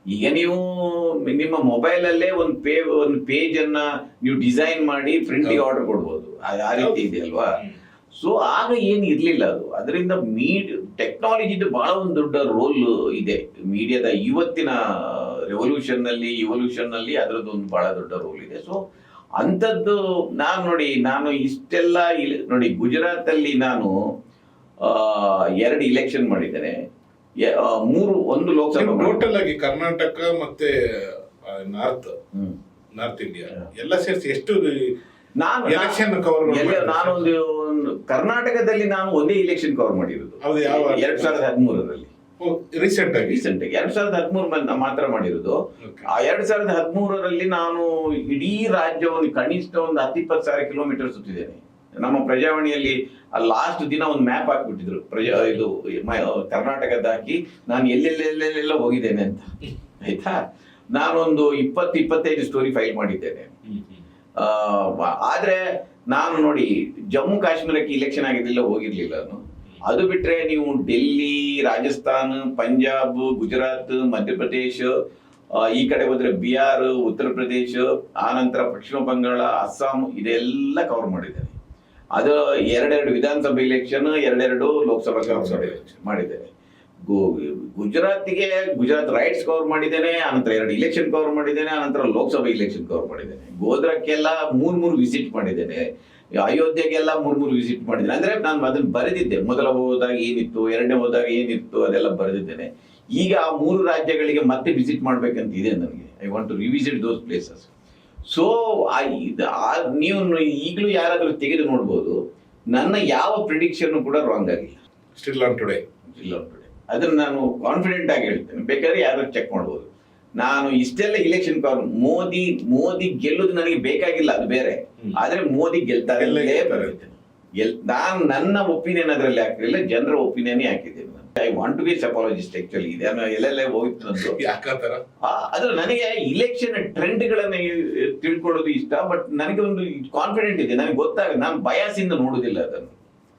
ಈಗ ನೀವು ನಿಮ್ಮ ಮೊಬೈಲ್ ಅಲ್ಲೇ ಒಂದು ಪೇಜ್ ಅನ್ನ ನೀವು ಡಿಸೈನ್ ಮಾಡಿ ಪ್ರಿಂಟಿಗೆ ಆರ್ಡರ್ ಕೊಡ್ಬೋದು, ಆ ರೀತಿ ಇದೆ ಅಲ್ವಾ. ಸೊ ಆಗ ಏನು ಇರ್ಲಿಲ್ಲ ಅದು. ಅದರಿಂದ ಟೆಕ್ನಾಲಜಿದು ಬಹಳ ಒಂದು ದೊಡ್ಡ ರೋಲ್ ಇದೆ ಮೀಡಿಯಾದ ಇವತ್ತಿನ ರೆವಲ್ಯೂಷನ್ ನಲ್ಲಿ ಅದರದ್ದು ಒಂದು ಬಹಳ ದೊಡ್ಡ ರೋಲ್ ಇದೆ. ಸೊ ಅಂಥದ್ದು ನಾನು ಇಷ್ಟೆಲ್ಲ ನೋಡಿ, ಗುಜರಾತ್ ಅಲ್ಲಿ ನಾನು 2 ಇಲೆಕ್ಷನ್ ಮಾಡಿದ್ದೇನೆ, 1 ಲೋಕಸಭಾ. ಟೋಟಲ್ ಆಗಿ ಕರ್ನಾಟಕ ಮತ್ತೆ ನಾರ್ತ್ ಇಂಡಿಯಾ ಎಲ್ಲ ಸೇರಿಸಿ ಎಷ್ಟು ನಾನು ಎಲೆಕ್ಷನ್ ಕವರ್? ನಾನೊಂದು ಕರ್ನಾಟಕದಲ್ಲಿ ನಾನು ಒಂದೇ ಇಲೆಕ್ಷನ್ ಕವರ್ ಮಾಡಿರೋದು 2013ರಲ್ಲಿ. ರೀಸೆಂಟ್ ಆಗಿ 2013 ಮಾತ್ರ ಮಾಡಿರೋದು. ಆ 2013ರಲ್ಲಿ ನಾನು ಇಡೀ ರಾಜ್ಯವನ್ನು ಕನಿಷ್ಠ ಒಂದು 10-20 ಸಾವಿರ ಕಿಲೋಮೀಟರ್ ಸುತ್ತಿದ್ದೇನೆ. ನಮ್ಮ ಪ್ರಜಾವಾಣಿಯಲ್ಲಿ ಲಾಸ್ಟ್ ದಿನ ಒಂದು ಮ್ಯಾಪ್ ಹಾಕ್ಬಿಟ್ಟಿದ್ರು, ಇದು ಕರ್ನಾಟಕದ ಹಾಕಿ ನಾನು ಎಲ್ಲೆಲ್ಲೆಲ್ಲ ಹೋಗಿದ್ದೇನೆ ಅಂತ, ಆಯ್ತಾ. ನಾನೊಂದು 20-25 ಸ್ಟೋರಿ ಫೈಲ್ ಮಾಡಿದ್ದೇನೆ. ಆದ್ರೆ ನಾನು ನೋಡಿ, ಜಮ್ಮು ಕಾಶ್ಮೀರಕ್ಕೆ ಇಲೆಕ್ಷನ್ ಆಗಿರ್ಲಿಲ್ಲ, ಹೋಗಿರ್ಲಿಲ್ಲ ನಾನು. ಅದು ಬಿಟ್ರೆ ನೀವು ಡೆಲ್ಲಿ, ರಾಜಸ್ಥಾನ್, ಪಂಜಾಬ್, ಗುಜರಾತ್, ಮಧ್ಯಪ್ರದೇಶ, ಈ ಕಡೆ ಹೋದ್ರೆ ಬಿಹಾರ್, ಉತ್ತರ ಪ್ರದೇಶ, ಆನಂತರ ಪಶ್ಚಿಮ ಬಂಗಾಳ, ಅಸ್ಸಾಂ, ಇದೆಲ್ಲ ಕವರ್ ಮಾಡಿದ್ದೇನೆ. ಅದು 2 ವಿಧಾನಸಭೆ ಇಲೆಕ್ಷನ್, 2 ಲೋಕಸಭಾ ಮಾಡಿದ್ದೇನೆ. ಗುಜರಾತ್ ರೈಟ್ಸ್ ಕವರ್ ಮಾಡಿದ್ದೇನೆ, ಆನಂತರ 2 ಇಲೆಕ್ಷನ್ ಕವರ್ ಮಾಡಿದ್ದೇನೆ, ಆನಂತರ ಲೋಕಸಭೆ ಇಲೆಕ್ಷನ್ ಕವರ್ ಮಾಡಿದ್ದೇನೆ. ಗೋಧ್ರಕ್ಕೆಲ್ಲ 3 ವಿಸಿಟ್ ಮಾಡಿದ್ದೇನೆ, ಅಯೋಧ್ಯೆಗೆಲ್ಲ 3 ವಿಸಿಟ್ ಮಾಡಿದ್ದೇನೆ. ಅಂದ್ರೆ ನಾನು ಅದನ್ನ ಬರೆದಿದ್ದೆ, ಮೊದಲ ಹೋದಾಗ ಏನಿತ್ತು, 2ನೇ ಹೋದಾಗ ಏನಿತ್ತು, ಅದೆಲ್ಲ ಬರೆದಿದ್ದೇನೆ. ಈಗ ಆ 3 ರಾಜ್ಯಗಳಿಗೆ ಮತ್ತೆ ವಿಸಿಟ್ ಮಾಡ್ಬೇಕಂತ ಇದೆ ನನಗೆ. I want to revisit those places. So ನೀವು ಈಗಲೂ ಯಾರಾದ್ರೂ ತೆಗೆದು ನೋಡ್ಬೋದು, ನನ್ನ ಯಾವ ಪ್ರಿಡಿಕ್ಷನ್ ಕೂಡ ರಾಂಗ್ ಆಗಿಲ್ಲ. Still on today. ಅದನ್ನ ನಾನು ಕಾನ್ಫಿಡೆಂಟ್ ಆಗಿ ಹೇಳ್ತೇನೆ, ಬೇಕಾದ್ರೆ ಯಾರು ಚೆಕ್ ಮಾಡ್ಬೋದು. ನಾನು ಇಷ್ಟೆಲ್ಲ ಇಲೆಕ್ಷನ್ ಕವರ್, ಮೋದಿ ಗೆಲ್ಲುದು ನನಗೆ ಬೇಕಾಗಿಲ್ಲ, ಅದು ಬೇರೆ. ಆದ್ರೆ ಮೋದಿ ಗೆಲ್ತಾರೆ, ನಾನು ನನ್ನ ಒಪಿನಿಯನ್ ಅದರಲ್ಲಿ ಹಾಕಿರಲಿಲ್ಲ, ಜನರ ಒಪಿನಿಯನ್ ಹಾಕಿದ್ದೇನೆ. ಐ ವಾಂಟ್ ಟು ಬಿ ಸಪಾಲಜಿಸ್ಟ್ ಆಕ್ಚುಲಿ. ಇದೆ ಎಲ್ಲೆಲ್ಲ ಹೋಗಿತ್ತು ನಂದು. ಆದ್ರೆ ನನಗೆ ಇಲೆಕ್ಷನ್ ಟ್ರೆಂಡ್ಗಳನ್ನ ತಿಳ್ಕೊಳ್ಳೋದು ಇಷ್ಟ, ಬಟ್ ನನಗೆ ಒಂದು ಕಾನ್ಫಿಡೆಂಟ್ ಇದೆ, ನನಗೆ ಗೊತ್ತಾಗ, ನಾನು ಬಯಾಸಿಂದ ನೋಡುದಿಲ್ಲ ಅದನ್ನು.